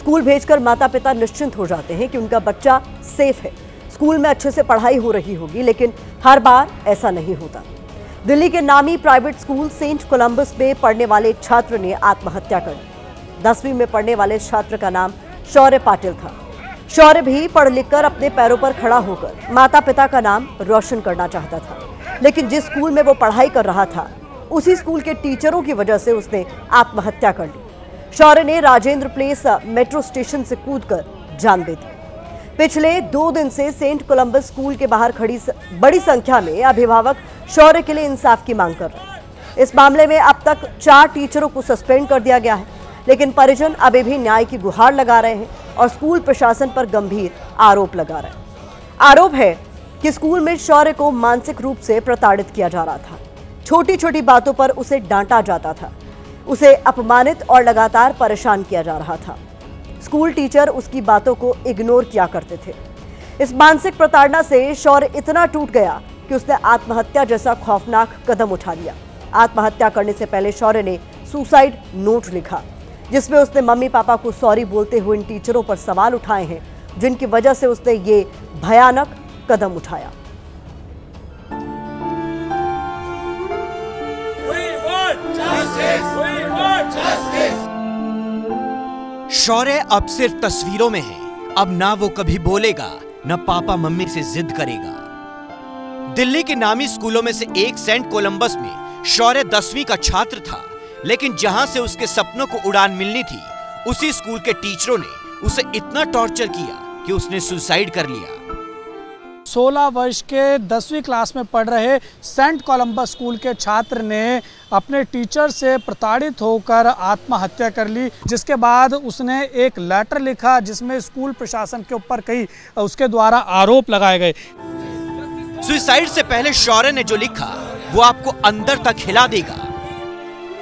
School भेजकर माता पिता निश्चिंत हो जाते हैं कि उनका बच्चा सेफ है, स्कूल में अच्छे से पढ़ाई हो रही होगी, लेकिन हर बार ऐसा नहीं होता। दिल्ली के नामी प्राइवेट स्कूल सेंट कोलंबस में पढ़ने वाले एक छात्र ने आत्महत्या कर ली। 10वीं में पढ़ने वाले छात्र का नाम शौर्य पाटिल था। शौर्य भी पढ़ लिखकर अपने पैरों पर खड़ा होकर माता पिता का नाम रोशन करना चाहता था, लेकिन जिस स्कूल में वो पढ़ाई कर रहा था उसी स्कूल के टीचरों की वजह से उसने आत्महत्या कर ली। शौर्य ने राजेंद्र प्लेस मेट्रो स्टेशन से कूदकर जान दे दी। पिछले 2 दिन से सेंट कोलंबस स्कूल के बाहर खड़ी बड़ी संख्या में अभिभावक शौर्य के लिए इंसाफ की मांग कर रहे हैं। इस मामले में अब तक 4 टीचरों को सस्पेंड कर दिया गया है, लेकिन परिजन अभी भी न्याय की गुहार लगा रहे हैं और स्कूल प्रशासन पर गंभीर आरोप लगा रहे हैं। आरोप है कि स्कूल में शौर्य को मानसिक रूप से प्रताड़ित किया जा रहा था। छोटी छोटी बातों पर उसे डांटा जाता था, उसे अपमानित और लगातार परेशान किया जा रहा था। स्कूल टीचर उसकी बातों को इग्नोर किया करते थे। इस मानसिक प्रताड़ना से शौर्य इतना टूट गया कि उसने आत्महत्या जैसा खौफनाक कदम उठा लिया। आत्महत्या करने से पहले शौर्य ने सुसाइड नोट लिखा, जिसमें उसने मम्मी पापा को सॉरी बोलते हुए इन टीचरों पर सवाल उठाए हैं, जिनकी वजह से उसने ये भयानक कदम उठाया। शौर्य अब सिर्फ तस्वीरों में है। अब ना वो कभी बोलेगा, न पापा मम्मी से जिद करेगा। दिल्ली के नामी स्कूलों में से एक सेंट कोलंबस में शौर्य 10वीं का छात्र था, लेकिन जहां से उसके सपनों को उड़ान मिलनी थी, उसी स्कूल के टीचरों ने उसे इतना टॉर्चर किया कि उसने सुसाइड कर लिया। 16 वर्ष के 10वीं क्लास में पढ़ रहे सेंट कोलंबस स्कूल के छात्र ने अपने टीचर से प्रताड़ित होकर आत्महत्या कर ली, जिसके बाद उसने एक लेटर लिखा जिसमें स्कूल प्रशासन के ऊपर कई उसके द्वारा आरोप लगाए गए। सुसाइड से पहले शौर्य ने जो लिखा वो आपको अंदर तक हिला देगा।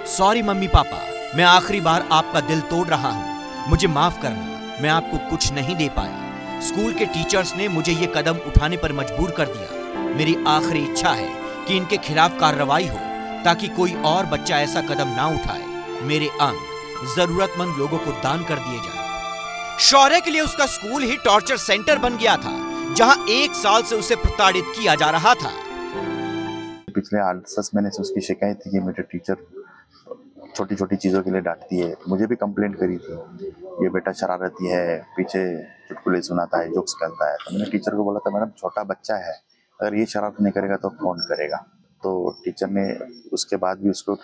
सॉरी मम्मी पापा, मैं आखिरी बार आपका दिल तोड़ रहा हूँ, मुझे माफ करना, मैं आपको कुछ नहीं दे पाया। स्कूल के टीचर्स ने मुझे ये कदम उठाने पर मजबूर कर दिया। मेरी आखिरी इच्छा है कि इनके खिलाफ कार्रवाई हो ताकि कोई और बच्चा ऐसा कदम ना उठाए। मेरे अंग जरूरतमंद लोगों को दान कर दिए जाए। शौर्य के लिए उसका स्कूल ही टॉर्चर सेंटर बन गया था, जहां 1 साल से उसे प्रताड़ित किया जा रहा था। पिछले 8-10 महीने से उसकी शिकायत थी कि मेरे टीचर छोटी छोटी चीज़ों के लिए डांटती है। मुझे भी कंप्लेंट करी थी, ये बेटा शरारती है, पीछे चुटकुले सुनाता है, जोक्स करता है। तो मैंने टीचर को बोला था, मैडम छोटा बच्चा है, अगर ये शरारत नहीं करेगा तो कौन करेगा। तो टीचर ने उसके बाद भी उसको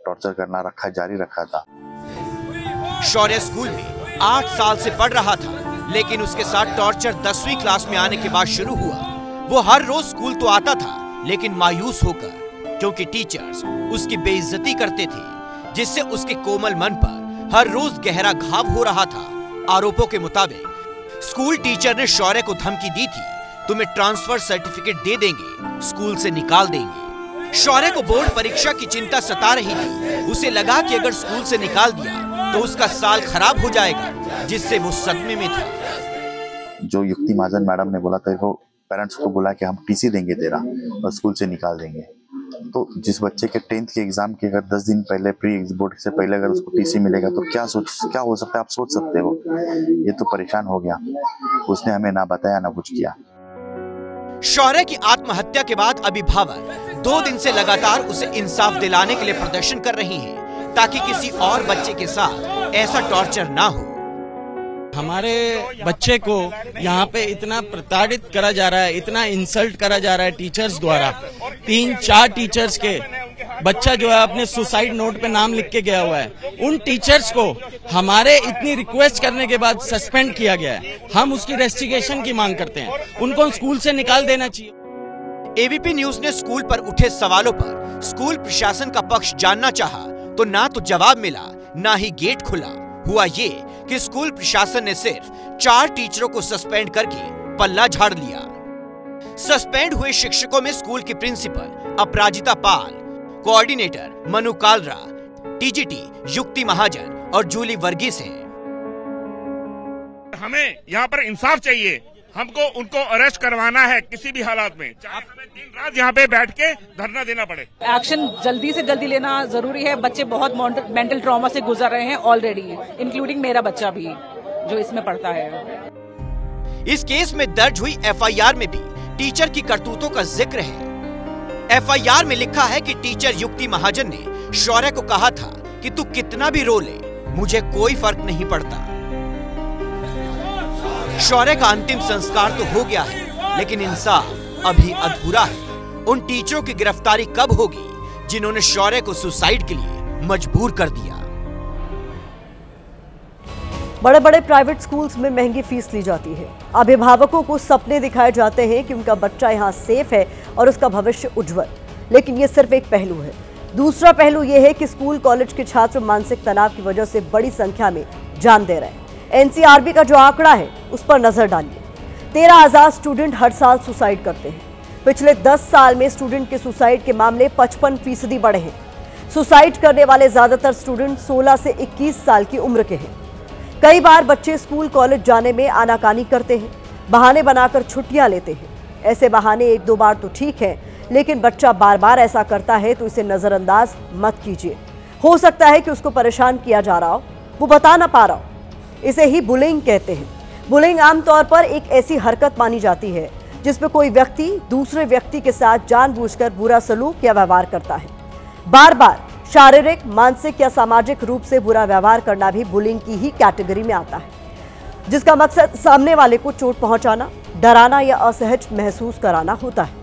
टॉर्चर करना जारी रखा था। शौर्य स्कूल में 8 साल से पढ़ रहा था, लेकिन उसके साथ टॉर्चर 10वीं क्लास में आने के बाद शुरू हुआ। वो हर रोज स्कूल तो आता था, लेकिन मायूस होकर, क्योंकि टीचर्स उसकी बेइज्जती करते थे, जिससे उसके कोमल मन पर हर रोज गहरा घाव हो रहा था। आरोपों के मुताबिक स्कूल टीचर ने शौर्य को धमकी दी थी, तुम्हें ट्रांसफर सर्टिफिकेट दे देंगे, स्कूल से निकाल देंगे। शौर्य को बोर्ड परीक्षा की चिंता सता रही थी। उसे लगा कि अगर स्कूल से निकाल दिया तो उसका साल खराब हो जाएगा, जिससे वो सदमे में था। जो युक्ति महाजन मैडम ने बोला था, वो पेरेंट्स को बोला कि हम टीसी देंगे तेरा और स्कूल से निकाल देंगे। तो जिस बच्चे के 10th के एग्जाम के अगर 10 दिन पहले प्री बोर्ड से पहले अगर उसको टीसी मिलेगा तो क्या हो सकता है, आप सोच सकते हो। ये तो परेशान हो गया, उसने हमें ना बताया ना कुछ किया। शौर्य की आत्महत्या के बाद अभिभावक 2 दिन से लगातार उसे इंसाफ दिलाने के लिए प्रदर्शन कर रही हैं, ताकि किसी और बच्चे के साथ ऐसा टॉर्चर ना हो। हमारे बच्चे को यहाँ पे इतना प्रताड़ित करा जा रहा है, इतना इंसल्ट करा जा रहा है टीचर्स द्वारा। 3-4 टीचर्स के बच्चा जो है अपने सुसाइड नोट पे नाम लिख के गया हुआ है। उन टीचर्स को हमारे इतनी रिक्वेस्ट करने के बाद सस्पेंड किया गया है। हम उसकी रेस्टिगेशन की मांग करते हैं, उनको स्कूल से निकाल देना चाहिए। एबीपी न्यूज ने स्कूल पर उठे सवालों पर स्कूल प्रशासन का पक्ष जानना चाहा, तो ना तो जवाब मिला, ना ही गेट खुला। हुआ ये कि स्कूल प्रशासन ने सिर्फ 4 टीचरों को सस्पेंड करके पल्ला झाड़ लिया। सस्पेंड हुए शिक्षकों में स्कूल की प्रिंसिपल अपराजिता पाल, कोऑर्डिनेटर मनु कालरा, टीजीटी युक्ति महाजन और जूली वर्गीस हैं। हमें यहाँ पर इंसाफ चाहिए, हमको उनको अरेस्ट करवाना है किसी भी हालात में, चाहे हमें दिन रात यहाँ पे बैठ के धरना देना पड़े। एक्शन जल्दी से जल्दी लेना जरूरी है। बच्चे बहुत मेंटल ट्रॉमा से गुजर रहे हैं ऑलरेडी, इंक्लूडिंग मेरा बच्चा भी। जो इसमें पढ़ता है। इस केस में दर्ज हुई एफआईआर में भी टीचर की करतूतों का जिक्र है। एफआईआर में लिखा है कि टीचर युक्ति महाजन ने शौर्य को कहा था कि तू कितना भी रो ले, मुझे कोई फर्क नहीं पड़ता। शौर्य का अंतिम संस्कार तो हो गया है, लेकिन इंसाफ अभी अधूरा है। उन टीचरों की गिरफ्तारी कब होगी जिन्होंने शौर्य को सुसाइड के लिए मजबूर कर दिया? बड़े बड़े प्राइवेट स्कूल्स में महंगी फीस ली जाती है। अभिभावकों को सपने दिखाए जाते हैं कि उनका बच्चा यहाँ सेफ है और उसका भविष्य उज्जवल, लेकिन ये सिर्फ एक पहलू है। दूसरा पहलू यह है कि स्कूल कॉलेज के छात्र मानसिक तनाव की वजह से बड़ी संख्या में जान दे रहे हैं। एनसीआरबी का जो आंकड़ा है उस पर नजर डालिए। 13,000 स्टूडेंट हर साल सुसाइड करते हैं। पिछले 10 साल में स्टूडेंट के सुसाइड के मामले 55% बढ़े हैं। सुसाइड करने वाले ज्यादातर स्टूडेंट 16 से 21 साल की उम्र के हैं। कई बार बच्चे स्कूल कॉलेज जाने में आनाकानी करते हैं, बहाने बनाकर छुट्टियां लेते हैं। ऐसे बहाने 1-2 बार तो ठीक है, लेकिन बच्चा बार बार ऐसा करता है तो इसे नजरअंदाज मत कीजिए। हो सकता है कि उसको परेशान किया जा रहा हो, वो बता ना पा रहा हो। इसे ही बुलिंग कहते हैं। बुलिंग आमतौर पर एक ऐसी हरकत मानी जाती है जिसमें कोई व्यक्ति दूसरे व्यक्ति के साथ जानबूझकर बुरा सलूक या व्यवहार करता है। बार बार शारीरिक, मानसिक या सामाजिक रूप से बुरा व्यवहार करना भी बुलिंग की ही कैटेगरी में आता है, जिसका मकसद सामने वाले को चोट पहुंचाना, डराना या असहज महसूस कराना होता है।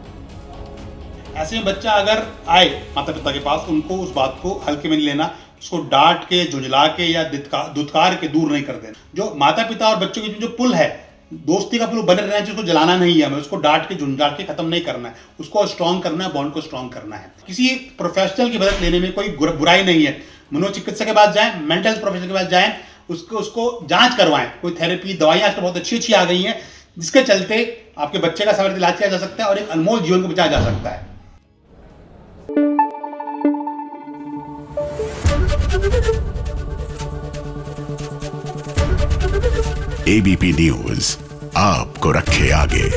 ऐसे में बच्चा अगर आए माता पिता के पास, उनको उस बात को हल्के में नहीं लेना, उसको डांट के, झुंझला के या दुत्कार के दूर नहीं कर देना। जो माता पिता और बच्चों के बीच जो पुल है, दोस्ती का पुल बने रहना चाहिए, उसको जलाना नहीं है, हमें उसको डांट के झुंझाड़ के खत्म नहीं करना है, उसको स्ट्रॉन्ग करना है, बॉन्ड को स्ट्रॉन्ग करना है। किसी प्रोफेशनल की मदद लेने में कोई बुराई नहीं है। मनोचिकित्सक के पास जाएं, मेंटल प्रोफेशनल के पास जाएं, उसको जांच करवाएं। कोई थेरेपी, दवाइयां आजकल बहुत अच्छी आ गई हैं, जिसके चलते आपके बच्चे का समय इलाज किया जा सकता है और एक अनमोल जीवन को बचाया जा सकता है। एबीपी न्यूज आपको रखे आगे।